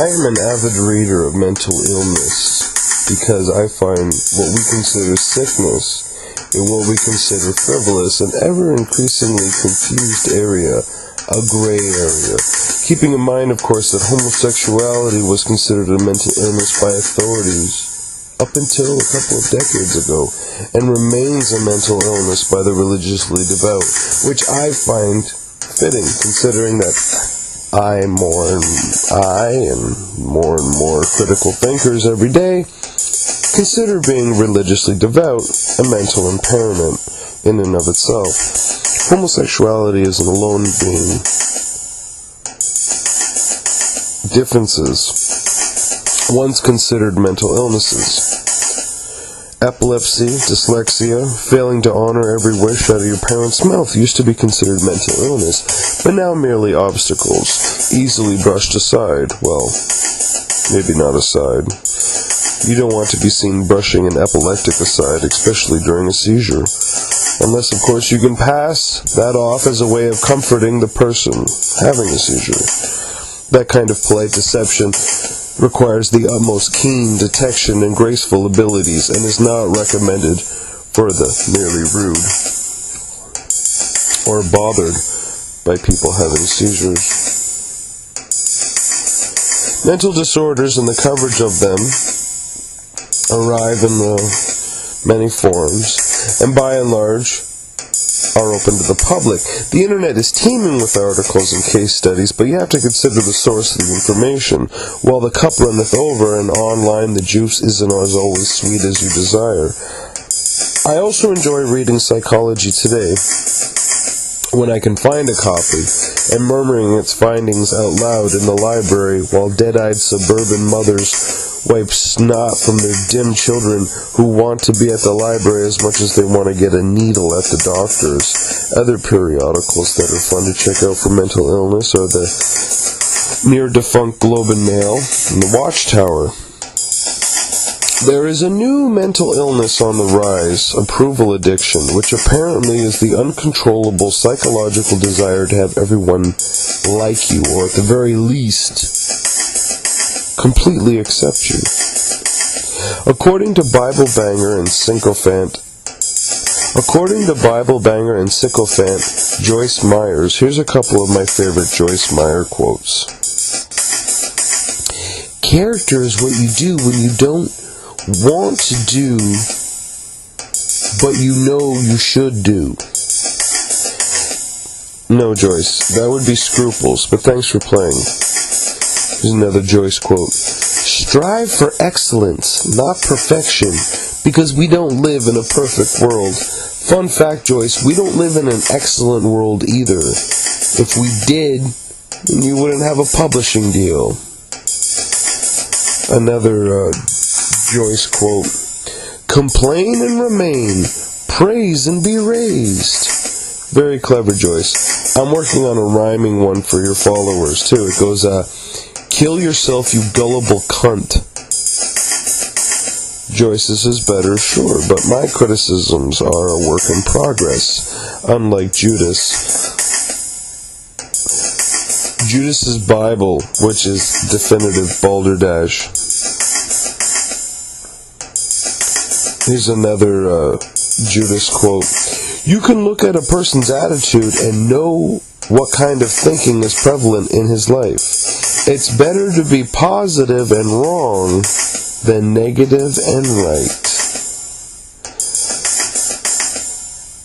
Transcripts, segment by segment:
I am an avid reader of mental illness because I find what we consider sickness in what we consider frivolous and ever-increasingly confused area, a gray area. Keeping in mind, of course, that homosexuality was considered a mental illness by authorities up until a couple of decades ago, and remains a mental illness by the religiously devout, which I find fitting, considering that I and more critical thinkers every day consider being religiously devout a mental impairment in and of itself. Homosexuality is an alone being. Differences once considered mental illnesses. Epilepsy, dyslexia, failing to honor every wish out of your parents' mouth used to be considered mental illness, but now merely obstacles, easily brushed aside. Well, maybe not aside. You don't want to be seen brushing an epileptic aside, especially during a seizure. Unless, of course, you can pass that off as a way of comforting the person having a seizure. That kind of polite deception requires the utmost keen detection and graceful abilities, and is not recommended for the merely rude or bothered by people having seizures. Mental disorders and the coverage of them arrive in many forms, and by and large are open to the public. The internet is teeming with articles and case studies, but you have to consider the source of the information. While the cup runneth over, and online the juice isn't as always sweet as you desire. I also enjoy reading Psychology Today when I can find a copy, and murmuring its findings out loud in the library while dead-eyed suburban mothers wipe snot from their dim children who want to be at the library as much as they want to get a needle at the doctor's. Other periodicals that are fun to check out for mental illness are the near-defunct Globe and Mail and the Watchtower. There is a new mental illness on the rise, approval addiction, which apparently is the uncontrollable psychological desire to have everyone like you, or at the very least completely accept you. According to Bible banger and sycophant Joyce Myers, here's a couple of my favorite Joyce Meyer quotes. Character is what you do when you don't want to do, but you know you should do. No, Joyce, that would be scruples, but thanks for playing. Here's another Joyce quote. Strive for excellence, not perfection, because we don't live in a perfect world. Fun fact, Joyce, we don't live in an excellent world either. If we did, then you wouldn't have a publishing deal. Another Joyce quote. Complain and remain, praise and be raised. Very clever, Joyce. I'm working on a rhyming one for your followers, too. It goes, kill yourself, you gullible cunt. Joyce's is better, sure, but my criticisms are a work in progress, unlike Judas. Judas's Bible, which is definitive balderdash. Here's another Judas quote. You can look at a person's attitude and know what kind of thinking is prevalent in his life. It's better to be positive and wrong than negative and right.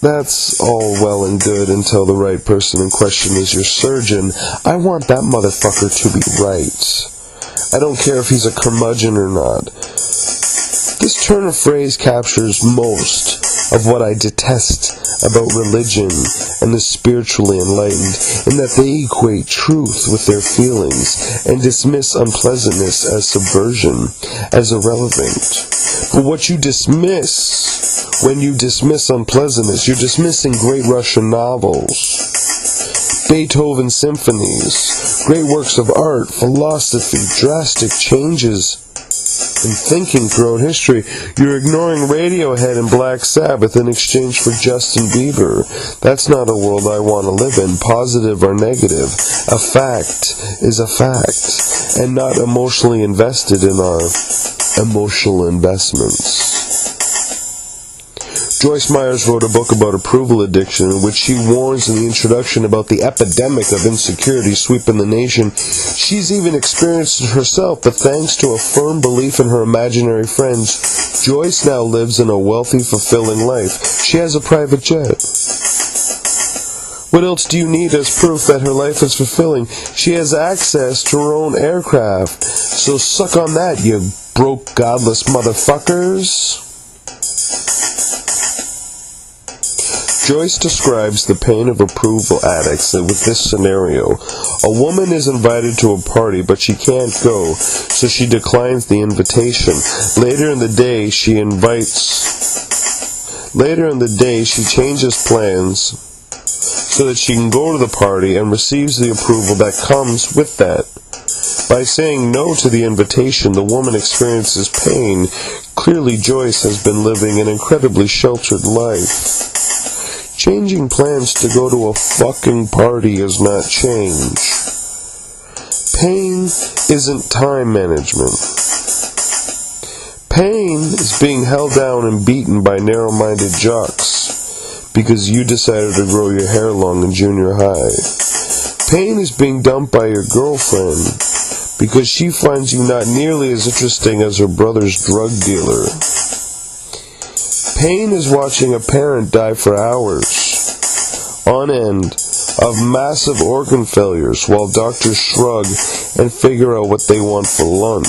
That's all well and good until the right person in question is your surgeon. I want that motherfucker to be right. I don't care if he's a curmudgeon or not. This turn of phrase captures most of what I detest about religion and the spiritually enlightened, in that they equate truth with their feelings and dismiss unpleasantness as subversion, as irrelevant. But what you dismiss when you dismiss unpleasantness, you're dismissing great Russian novels, Beethoven symphonies, great works of art, philosophy, drastic changes and thinking throughout history. You're ignoring Radiohead and Black Sabbath in exchange for Justin Bieber. That's not a world I want to live in, positive or negative. A fact is a fact, and not emotionally invested in our emotional investments. Joyce Myers wrote a book about approval addiction in which she warns in the introduction about the epidemic of insecurity sweeping the nation. She's even experienced it herself, but thanks to a firm belief in her imaginary friends, Joyce now lives in a wealthy, fulfilling life. She has a private jet. What else do you need as proof that her life is fulfilling? She has access to her own aircraft. So suck on that, you broke, godless motherfuckers. Joyce describes the pain of approval addicts with this scenario. A woman is invited to a party, but she can't go, so she declines the invitation. Later in the day, she changes plans so that she can go to the party and receives the approval that comes with that. By saying no to the invitation, the woman experiences pain. Clearly, Joyce has been living an incredibly sheltered life. Changing plans to go to a fucking party is not change. Pain isn't time management. Pain is being held down and beaten by narrow-minded jocks because you decided to grow your hair long in junior high. Pain is being dumped by your girlfriend because she finds you not nearly as interesting as her brother's drug dealer. Pain is watching a parent die for hours on end of massive organ failures while doctors shrug and figure out what they want for lunch.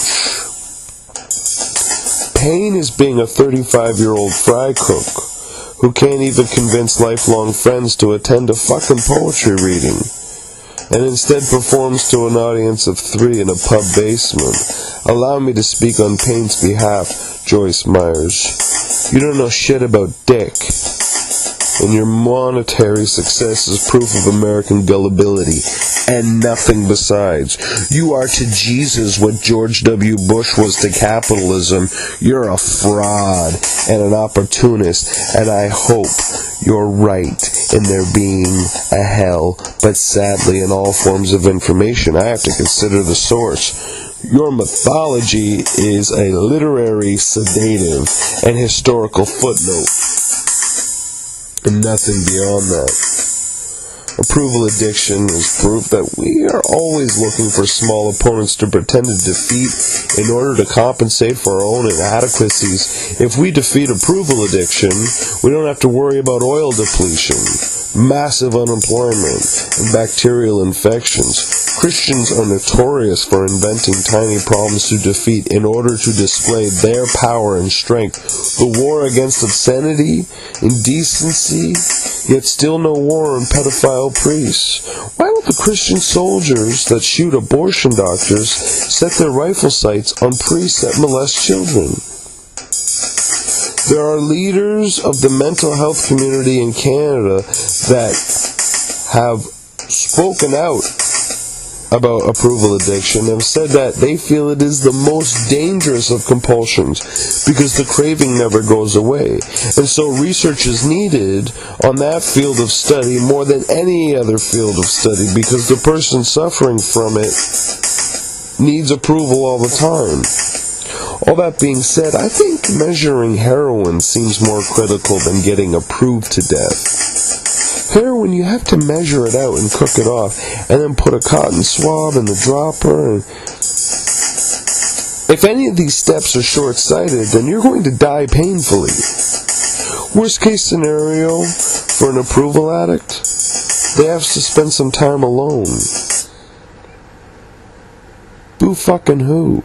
Pain is being a 35-year-old fry cook who can't even convince lifelong friends to attend a fucking poetry reading and instead performs to an audience of 3 in a pub basement. Allow me to speak on Pain's behalf, Joyce Myers. You don't know shit about dick, and your monetary success is proof of American gullibility, and nothing besides. You are to Jesus what George W. Bush was to capitalism. You're a fraud and an opportunist, and I hope you're right in there being a hell, but sadly in all forms of information, I have to consider the source. Your mythology is a literary, sedative, and historical footnote, and nothing beyond that. Approval addiction is proof that we are always looking for small opponents to pretend to defeat in order to compensate for our own inadequacies. If we defeat approval addiction, we don't have to worry about oil depletion, massive unemployment, and bacterial infections. Christians are notorious for inventing tiny problems to defeat in order to display their power and strength. The war against obscenity, indecency, yet still no war on pedophile priests. Why don't the Christian soldiers that shoot abortion doctors set their rifle sights on priests that molest children? There are leaders of the mental health community in Canada that have spoken out about approval addiction and have said that they feel it is the most dangerous of compulsions because the craving never goes away. And so research is needed on that field of study more than any other field of study because the person suffering from it needs approval all the time. All that being said, I think measuring heroin seems more critical than getting approved to death. Heroin, you have to measure it out and cook it off, and then put a cotton swab in the dropper. And if any of these steps are short-sighted, then you're going to die painfully. Worst case scenario for an approval addict, they have to spend some time alone. Boo fucking who?